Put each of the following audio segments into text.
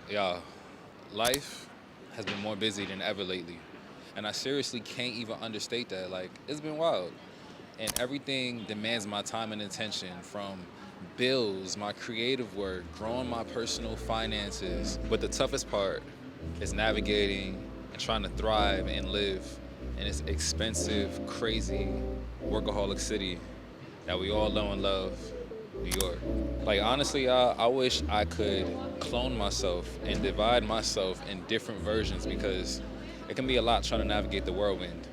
Yeah, life has been more busy than ever lately. And I seriously can't even understate that. Like, it's been wild. And everything demands my time and attention, from bills, my creative work, growing my personal finances. But the toughest part is navigating and trying to thrive and live in this expensive, crazy, workaholic city that we all know and love, New York. Like, honestly, I wish I could clone myself and divide myself in different versions, because it can be a lot trying to navigate the whirlwind.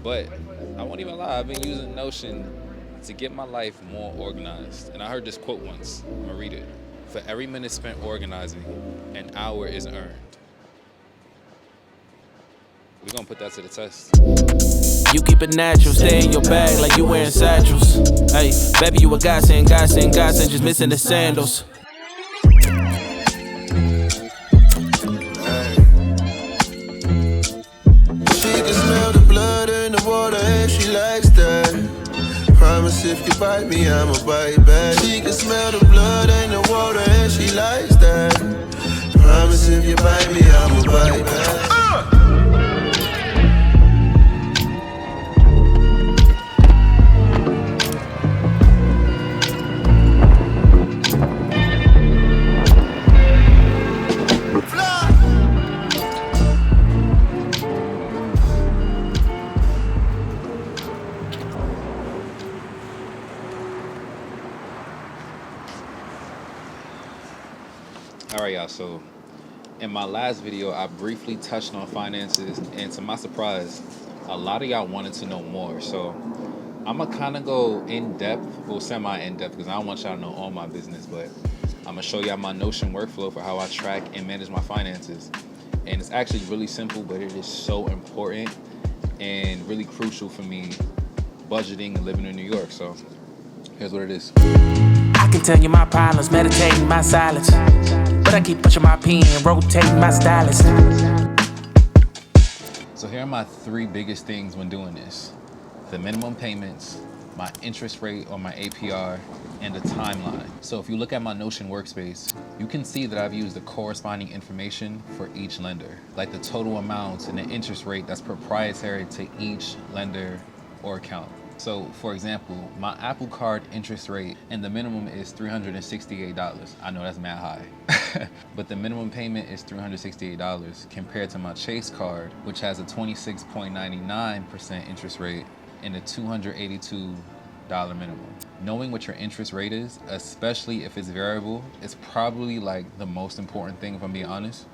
But I won't even lie, I've been using Notion to get my life more organized. And I heard this quote once. I'm gonna read it. For every minute spent organizing, an hour is earned. We're gonna put that to the test. You keep it natural, stay in your bag like you wearing satchels. Hey, baby, you a godsend, godsend, godsend, just missing the sandals. She can smell the blood in the water and she likes that. Promise if you bite me, I'ma bite back. She can smell the blood in the water and she likes that. Promise if you bite me, I'ma bite back. Alright, y'all, so in my last video, I briefly touched on finances, and to my surprise, a lot of y'all wanted to know more. So I'm gonna kind of go in depth, well, semi in depth, because I don't want y'all to know all my business, but I'm gonna show y'all my Notion workflow for how I track and manage my finances. And it's actually really simple, but it is so important and really crucial for me budgeting and living in New York. So here's what it is. I can tell you my problems, meditating my silence. But I keep pushing my pen, rotating my stylus. So here are my 3 biggest things when doing this: the minimum payments, my interest rate or my APR, and the timeline. So if you look at my Notion workspace, you can see that I've used the corresponding information for each lender, like the total amounts and the interest rate that's proprietary to each lender or account. So for example, my Apple Card interest rate and the minimum is $368. I know that's mad high, but the minimum payment is $368 compared to my Chase card, which has a 26.99% interest rate and a $282 minimum. Knowing what your interest rate is, especially if it's variable, is probably like the most important thing, if I'm being honest.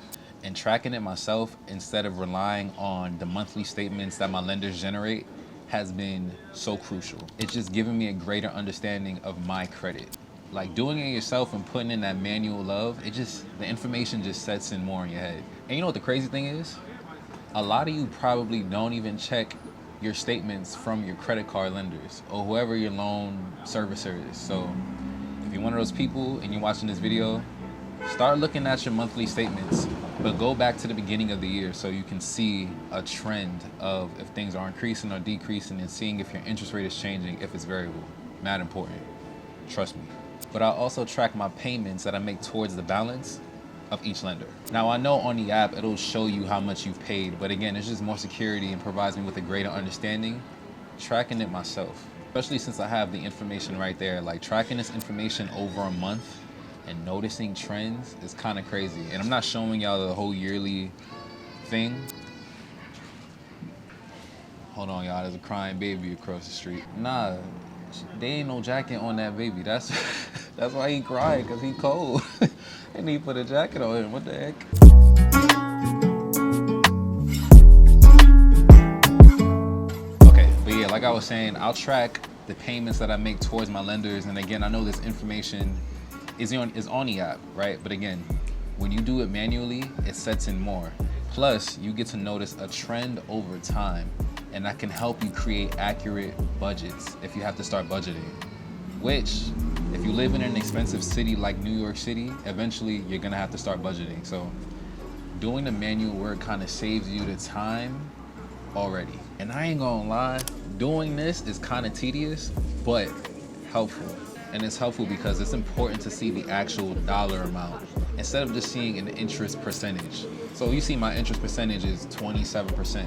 And tracking it myself instead of relying on the monthly statements that my lenders generate has been so crucial. It's just given me a greater understanding of my credit. Like, doing it yourself and putting in that manual love, the information just sets in more in your head. And you know what the crazy thing is? A lot of you probably don't even check your statements from your credit card lenders or whoever your loan servicer is. So if you're one of those people and you're watching this video, start looking at your monthly statements, but go back to the beginning of the year so you can see a trend of if things are increasing or decreasing, and seeing if your interest rate is changing, if it's variable. Mad important, trust me. But I also track my payments that I make towards the balance of each lender. Now I know on the app it'll show you how much you've paid, but again, it's just more security and provides me with a greater understanding tracking it myself, especially since I have the information right there. Like, tracking this information over a month and noticing trends is kind of crazy. And I'm not showing y'all the whole yearly thing. Hold on, y'all, there's a crying baby across the street. Nah, there ain't no jacket on that baby. That's why he crying, because he cold. They need to put a jacket on him, what the heck? Okay, but yeah, like I was saying, I'll track the payments that I make towards my lenders. And again, I know this information is on the app, right? But again, when you do it manually, it sets in more. Plus, you get to notice a trend over time, and that can help you create accurate budgets if you have to start budgeting. Which, if you live in an expensive city like New York City, eventually you're gonna have to start budgeting. So doing the manual work kind of saves you the time already. And I ain't gonna lie, doing this is kind of tedious, but helpful. And it's helpful because it's important to see the actual dollar amount instead of just seeing an interest percentage. So you see my interest percentage is 27%,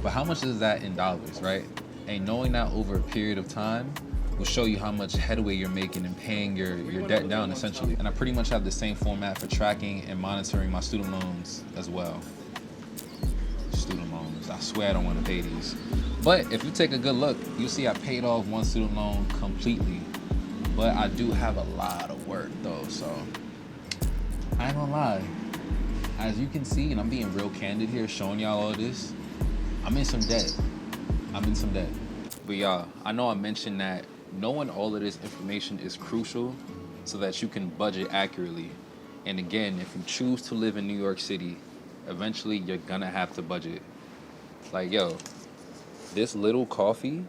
but how much is that in dollars, right? And knowing that over a period of time will show you how much headway you're making in paying your debt down, essentially. And I pretty much have the same format for tracking and monitoring my student loans as well. Student loans, I swear I don't want to pay these. But if you take a good look, you'll see I paid off one student loan completely. But I do have a lot of work though, so I ain't gonna lie. As you can see, and I'm being real candid here, showing y'all all this, I'm in some debt. But y'all, I know I mentioned that knowing all of this information is crucial so that you can budget accurately. And again, if you choose to live in New York City, eventually you're gonna have to budget. Like, yo, this little coffee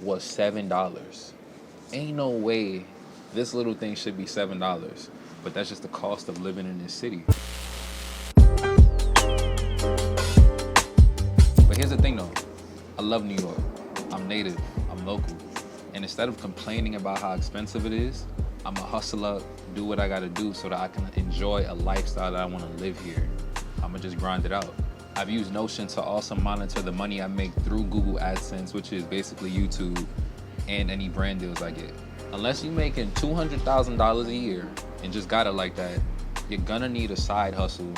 was $7. Ain't no way this little thing should be $7, but that's just the cost of living in this city. But here's the thing though, I love New York. I'm native, I'm local. And instead of complaining about how expensive it is, I'ma hustle up, do what I gotta do so that I can enjoy a lifestyle that I wanna live here. I'ma just grind it out. I've used Notion to also monitor the money I make through Google AdSense, which is basically YouTube, and any brand deals I get. Unless you're making $200,000 a year and just got it like that, you're gonna need a side hustle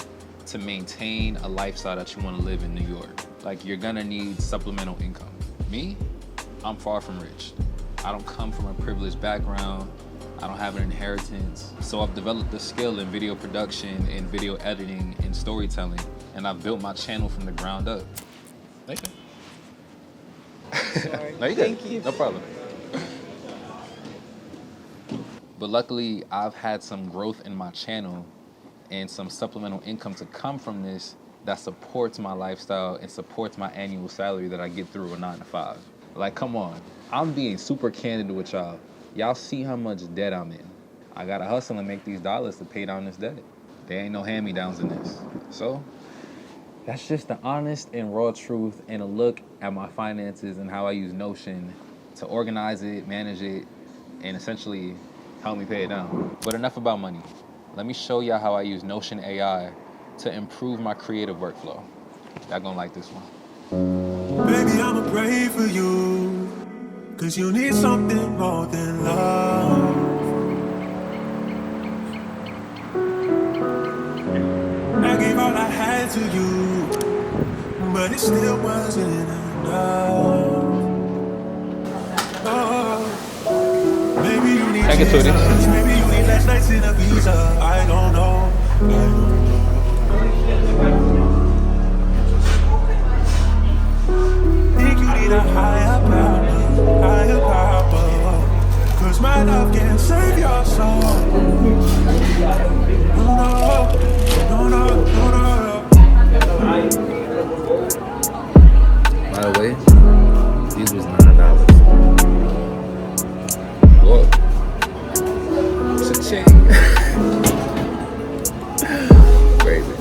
to maintain a lifestyle that you wanna live in New York. Like, you're gonna need supplemental income. Me, I'm far from rich. I don't come from a privileged background. I don't have an inheritance. So I've developed a skill in video production and video editing and storytelling, and I've built my channel from the ground up. Thank you. Sorry. No, you Thank you. No problem. But luckily, I've had some growth in my channel and some supplemental income to come from this that supports my lifestyle and supports my annual salary that I get through a 9 to 5. Like, come on. I'm being super candid with y'all. Y'all see how much debt I'm in. I gotta hustle and make these dollars to pay down this debt. There ain't no hand-me-downs in this. So, that's just the honest and raw truth and a look at my finances and how I use Notion to organize it, manage it, and essentially help me pay it down. But enough about money. Let me show y'all how I use Notion AI to improve my creative workflow. Y'all gonna like this one. Baby, I'ma pray for you, 'cause you need something more than love. I gave all I had to you, but it still wasn't enough. Oh, maybe you need Katori. maybe you need last nights in a visa. I don't know. Think you need a higher power, 'cause my love can save your soul. No. By the way, these was $9. Whoa. Cha-ching. Crazy.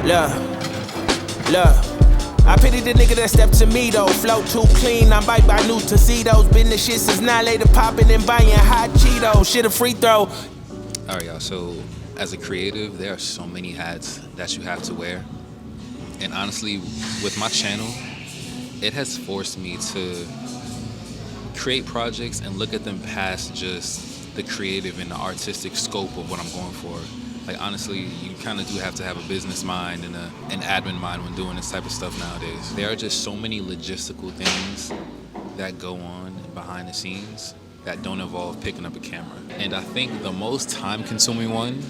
Yeah. Look. I pity the nigga that stepped to me though. Flow too clean, I'm bite by new tuxedos. Been this shit since 9 later, popping and buying hot Cheetos. Shit a free throw. All right, y'all, so as a creative, there are so many hats that you have to wear. And honestly, with my channel, it has forced me to create projects and look at them past just the creative and the artistic scope of what I'm going for. Like honestly, you kind of do have to have a business mind and an admin mind when doing this type of stuff nowadays. There are just so many logistical things that go on behind the scenes that don't involve picking up a camera. And I think the most time-consuming one,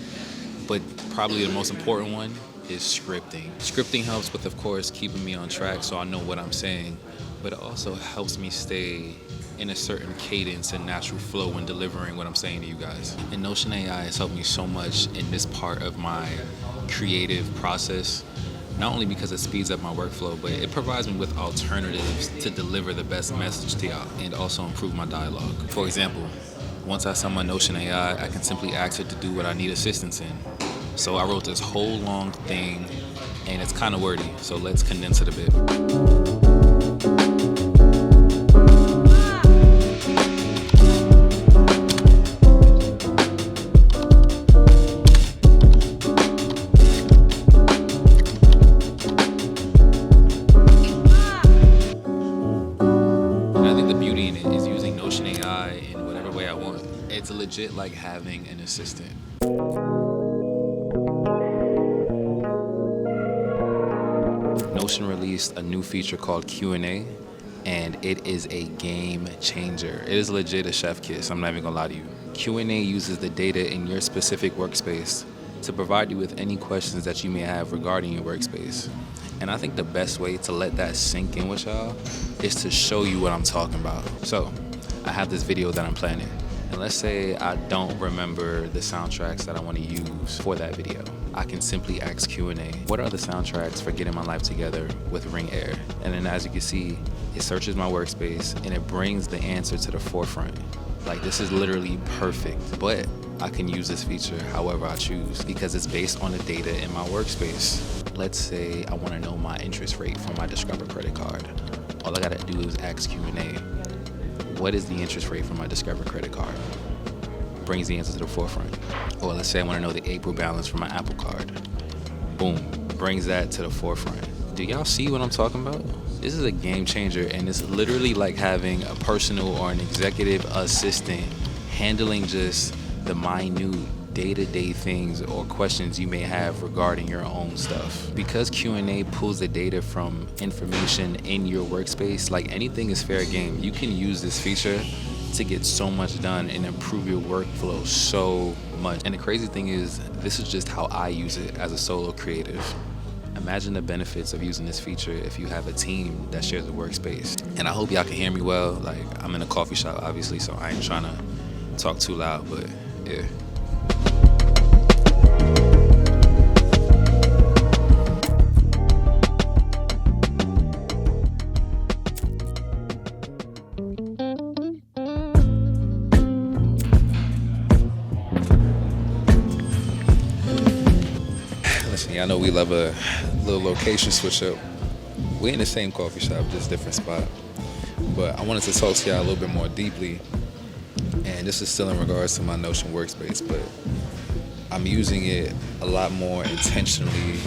but probably the most important one, is scripting. Scripting helps with, of course, keeping me on track so I know what I'm saying, but it also helps me stay in a certain cadence and natural flow when delivering what I'm saying to you guys. And Notion AI has helped me so much in this part of my creative process, not only because it speeds up my workflow, but it provides me with alternatives to deliver the best message to y'all and also improve my dialogue. For example, once I summon Notion AI, I can simply ask it to do what I need assistance in. So I wrote this whole long thing, and it's kind of wordy, so let's condense it a bit. It's legit like having an assistant. Notion released a new feature called Q&A, and it is a game changer. It is legit a chef kiss, I'm not even gonna lie to you. Q&A uses the data in your specific workspace to provide you with any questions that you may have regarding your workspace. And I think the best way to let that sink in with y'all is to show you what I'm talking about. So, I have this video that I'm planning. And let's say I don't remember the soundtracks that I want to use for that video. I can simply ask Q&A, what are the soundtracks for Getting My Life Together with Ring Air? And then as you can see, it searches my workspace and it brings the answer to the forefront. Like, this is literally perfect, but I can use this feature however I choose because it's based on the data in my workspace. Let's say I want to know my interest rate for my Discover credit card. All I gotta do is ask Q&A. What is the interest rate for my Discover credit card? Brings the answer to the forefront. Or let's say I want to know the April balance for my Apple card. Boom, brings that to the forefront. Do y'all see what I'm talking about? This is a game changer, and it's literally like having a personal or an executive assistant handling just the minute day-to-day things or questions you may have regarding your own stuff. Because Q&A pulls the data from information in your workspace, like anything is fair game. You can use this feature to get so much done and improve your workflow so much. And the crazy thing is, this is just how I use it as a solo creative. Imagine the benefits of using this feature if you have a team that shares a workspace. And I hope y'all can hear me well. Like, I'm in a coffee shop, obviously, so I ain't trying to talk too loud, but yeah. I know we love a little location switch up. We're in the same coffee shop, just different spot. But I wanted to talk to y'all a little bit more deeply. And this is still in regards to my Notion workspace, but I'm using it a lot more intentionally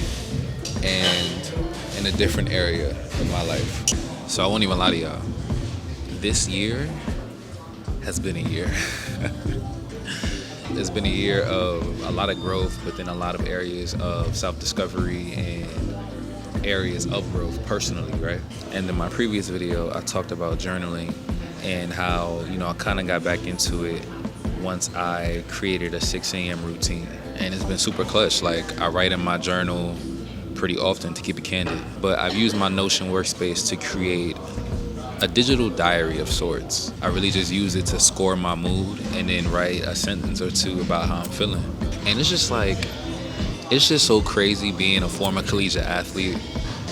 and in a different area of my life. So I won't even lie to y'all. This year has been a year. It's been a year of a lot of growth, but then a lot of areas of self-discovery and areas of growth personally, right? And in my previous video, I talked about journaling and how, I kind of got back into it once I created a 6 a.m. routine. And it's been super clutch. Like, I write in my journal pretty often, to keep it candid. But I've used my Notion workspace to create a digital diary of sorts. I really just use it to score my mood and then write a sentence or two about how I'm feeling. And it's just so crazy being a former collegiate athlete.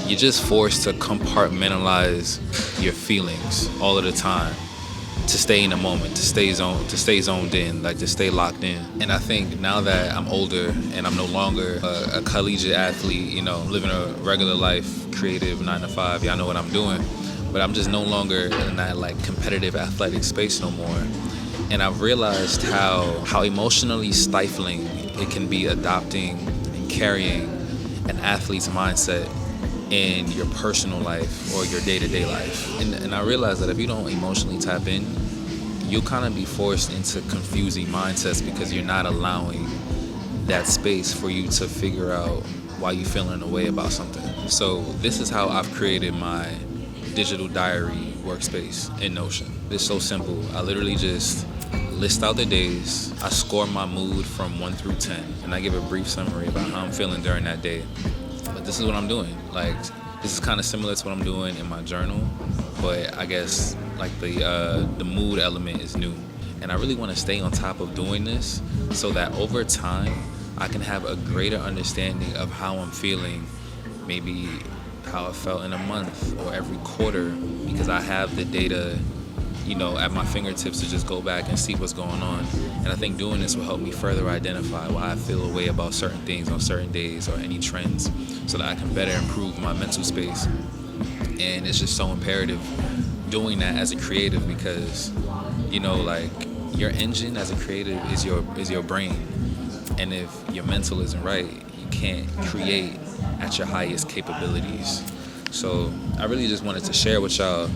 You're just forced to compartmentalize your feelings all of the time to stay in the moment, to stay zoned in, like to stay locked in. And I think now that I'm older and I'm no longer a collegiate athlete, living a regular life, creative 9 to 5, y'all know what I'm doing. But I'm just no longer in that like competitive athletic space no more. And I've realized how emotionally stifling it can be adopting and carrying an athlete's mindset in your personal life or your day-to-day life. And I realized that if you don't emotionally tap in, you'll kind of be forced into confusing mindsets because you're not allowing that space for you to figure out why you're feeling a way about something. So this is how I've created my digital diary workspace in Notion. It's so simple. I literally just list out the days, I score my mood from 1 through 10, and I give a brief summary about how I'm feeling during that day. But this is what I'm doing. Like, this is kind of similar to what I'm doing in my journal, but I guess like the mood element is new. And I really want to stay on top of doing this so that over time I can have a greater understanding of how I'm feeling, maybe how I felt in a month or every quarter, because I have the data, you know, at my fingertips to just go back and see what's going on. And I think doing this will help me further identify why I feel a way about certain things on certain days or any trends, so that I can better improve my mental space. And it's just so imperative doing that as a creative, because, you know, like, your engine as a creative is your brain. And if your mental isn't right, you can't create at your highest capabilities. So I really just wanted to share with y'all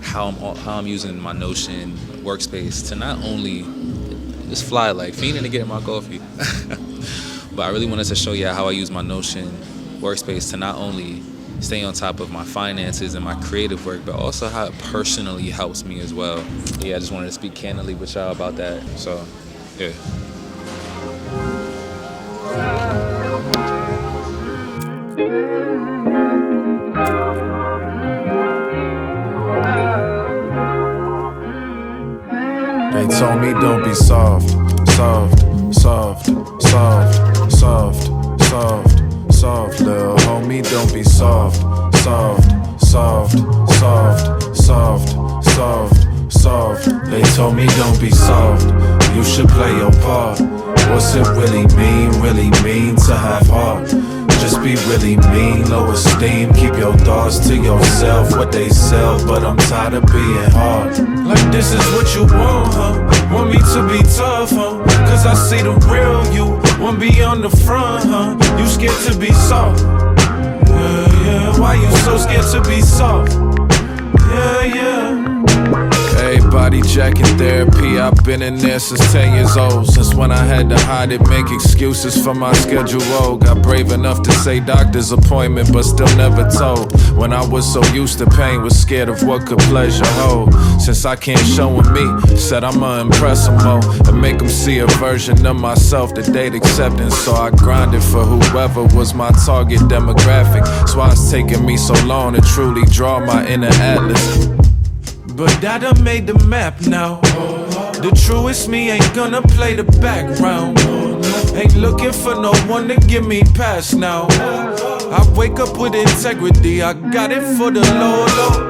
how I'm using my Notion workspace to not only just fly like fiending to get in my coffee, but I really wanted to show y'all how I use my Notion workspace to not only stay on top of my finances and my creative work, but also how it personally helps me as well. Yeah, I just wanted to speak candidly with y'all about that. So, yeah. They told me don't be soft, soft, soft, soft, soft, soft, soft, little homie, don't be soft, soft, soft, soft, soft, soft, soft. They told me don't be soft, you should play your part. What's it really mean to have heart? Just be really mean, low esteem, keep your thoughts to yourself. What they sell, but I'm tired of being hard. Like this is what you want, huh? Want me to be tough, huh? Cause I see the real you, want be on the front, huh? You scared to be soft, yeah, yeah. Why you so scared to be soft, yeah, yeah. Hey, body jacking therapy, I've been in there since 10 years old. Since when I had to hide it, make excuses for my schedule. Oh, got brave enough to say doctor's appointment, but still never told. When I was so used to pain, was scared of what could pleasure hold. Since I can't show him me, said I'ma impress him more and make him see a version of myself that they'd acceptance. So I grinded for whoever was my target demographic. That's why it's taking me so long to truly draw my inner atlas. But I done made the map now. The truest me ain't gonna play the background. Ain't looking for no one to give me pass now. I wake up with integrity, I got it for the Lord.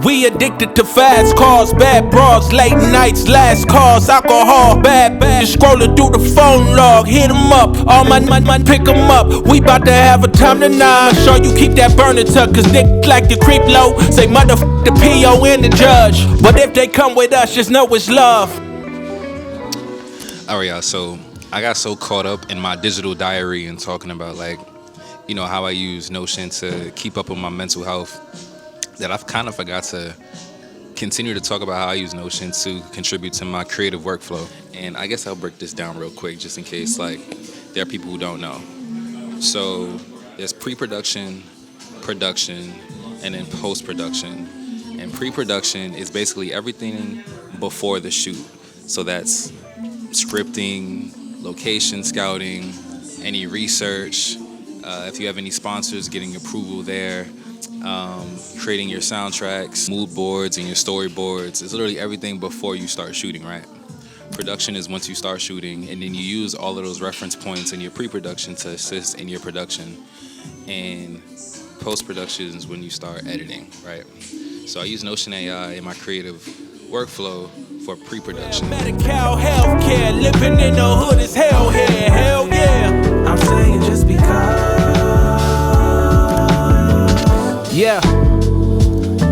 We addicted to fast cars, bad bras, late nights, last calls, alcohol, bad. Just scrolling through the phone log, hit 'em up, all my pick 'em up. We bout to have a time tonight. Sure you keep that burner tuck, cause dick like the creep low. Say motherfuck the PO and the judge. But if they come with us, just know it's love. Alright, y'all, so I got so caught up in my digital diary and talking about, like, you know, how I use Notion to keep up with my mental health, that I've kind of forgot to continue to talk about how I use Notion to contribute to my creative workflow. And I guess I'll break this down real quick just in case, like, there are people who don't know. So there's pre-production, production, and then post-production. And pre-production is basically everything before the shoot. So that's scripting, location scouting, any research, if you have any sponsors, getting approval there, creating your soundtracks, mood boards, and your storyboards. It's literally everything before you start shooting, right? Production is once you start shooting, and then you use all of those reference points in your pre-production to assist in your production. And post-production is when you start editing, right? So I use Notion AI in my creative workflow for pre-production. Medical healthcare, living in the hood is hell here, hell yeah. I'm saying just because. Yeah.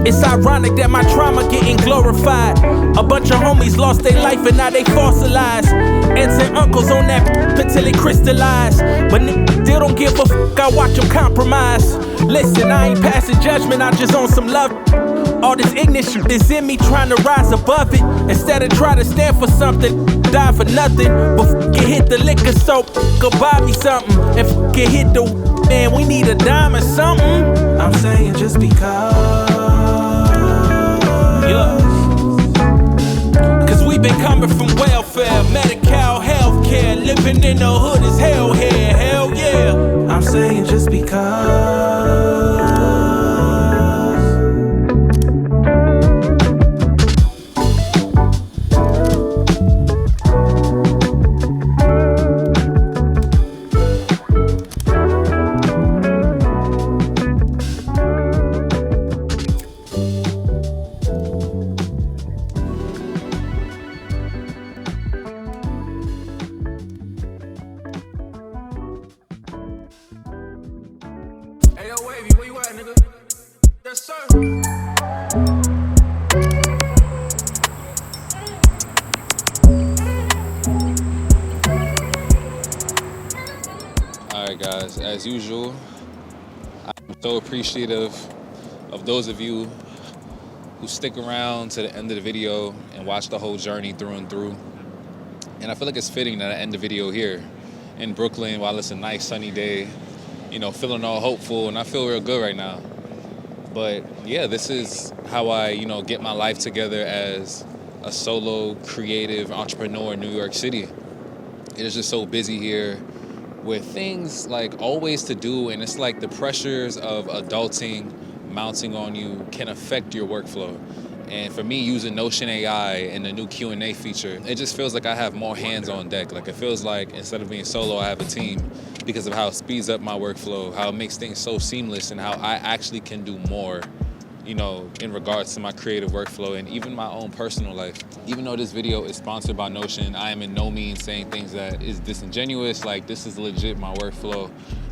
It's ironic that my trauma getting glorified. A bunch of homies lost their life and now they fossilized. Aunts and uncles on that until it crystallized. But still don't give a fuck, I watch them compromise. Listen, I ain't passing judgment, I just on some love. All this ignorant shit is in me trying to rise above it. Instead of trying to stand for something, die for nothing. But f***ing hit the liquor so go buy me something. And f***ing hit the man, we need a dime or something. I'm saying just because. Yeah. Cause we been coming from welfare, Medi-Cal, healthcare. Living in the hood is hell here, hell yeah. I'm saying just because. Hey yo, Wavy, where you at, nigga? Yes, sir. Alright guys, as usual, I'm so appreciative of those of you who stick around to the end of the video and watch the whole journey through and through. And I feel like it's fitting that I end the video here in Brooklyn while it's a nice sunny day, you know, feeling all hopeful, and I feel real good right now. But yeah, this is how I, you know, get my life together as a solo creative entrepreneur in New York City. It is just so busy here with things like always to do, and it's like the pressures of adulting mounting on you can affect your workflow. And for me, using Notion AI and the new Q&A feature, it just feels like I have more hands on deck. Like it feels like instead of being solo, I have a team because of how it speeds up my workflow, how it makes things so seamless, and how I actually can do more, you know, in regards to my creative workflow and even my own personal life. Even though this video is sponsored by Notion, I am in no means saying things that is disingenuous. Like this is legit my workflow.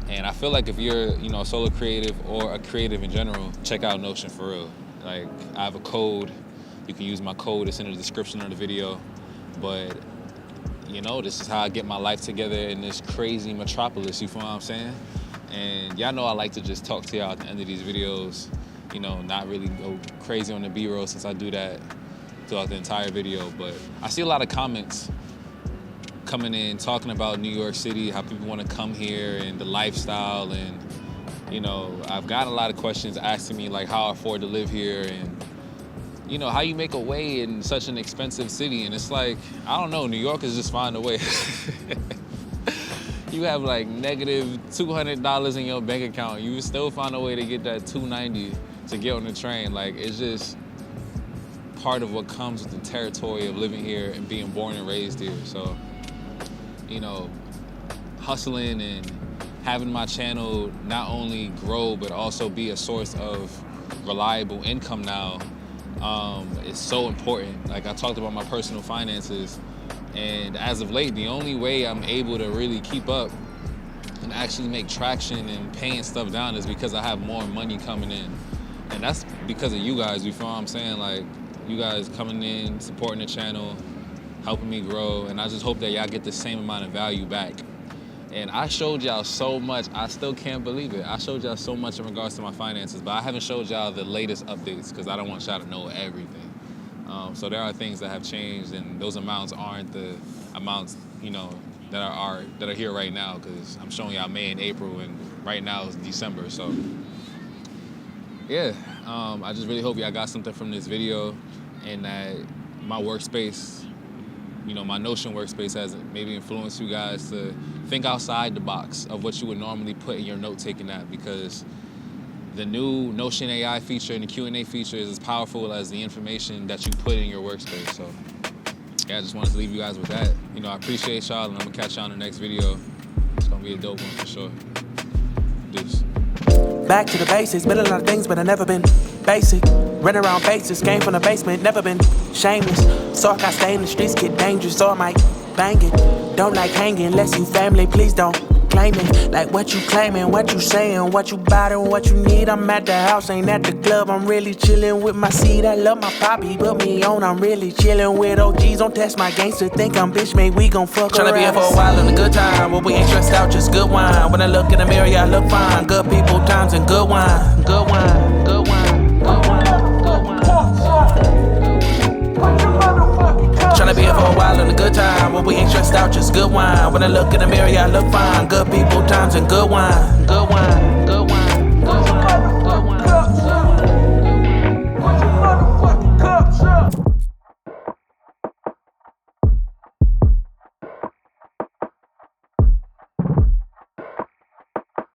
And I feel like if you're, you know, a solo creative or a creative in general, check out Notion for real. Like I have a code, you can use my code, it's in the description of the video. But you know, this is how I get my life together in this crazy metropolis, you feel what I'm saying? And y'all know I like to just talk to y'all at the end of these videos, you know, not really go crazy on the B-roll since I do that throughout the entire video. But I see a lot of comments coming in talking about New York City, how people want to come here and the lifestyle, and you know, I've gotten a lot of questions asking me like how I afford to live here and you know, how you make a way in such an expensive city. And it's like, I don't know, New Yorkers just find a way. You have like negative $200 in your bank account, you still find a way to get that $290 to get on the train. Like it's just part of what comes with the territory of living here and being born and raised here. So, you know, hustling and having my channel not only grow, but also be a source of reliable income now is so important. Like I talked about my personal finances, and as of late, the only way I'm able to really keep up and actually make traction and paying stuff down is because I have more money coming in. And that's because of you guys, you feel what I'm saying? Like you guys coming in, supporting the channel, helping me grow, and I just hope that y'all get the same amount of value back. And I showed y'all so much, I still can't believe it. I showed y'all so much in regards to my finances, but I haven't showed y'all the latest updates because I don't want y'all to know everything. So there are things that have changed, and those amounts aren't the amounts, you know, that are here right now, because I'm showing y'all May and April, and right now it's December. So yeah, I just really hope y'all got something from this video, and that my workspace, you know, my Notion workspace has maybe influenced you guys to think outside the box of what you would normally put in your note-taking app, because the new Notion AI feature and the Q&A feature is as powerful as the information that you put in your workspace. So yeah, I just wanted to leave you guys with that. You know, I appreciate y'all, and I'm gonna catch y'all in the next video. It's gonna be a dope one for sure. Deuce. Back to the basics, been a lot of things, but I never been basic. Run around bases, came from the basement, never been shameless. So I got stay in the streets, get dangerous, so I might bang it. Don't like hanging unless you family, please don't claim it. Like what you claiming, what you saying, what you bout and what you need. I'm at the house, ain't at the club, I'm really chilling with my seed. I love my poppy, put me on, I'm really chilling with OGs. Don't test my gangster, think I'm bitch made, we gon' fuck around. Tryna be here for a while in a good time, but we ain't stressed out, just good wine. When I look in the mirror, yeah, I look fine. Good people, times, and good wine. Good wine, good wine, good wine, good wine. Tryna be here for a while having a good time. When we ain't stressed out, just good wine. When I look in the mirror, yeah, I look fine. Good people, times, and good wine. Good wine.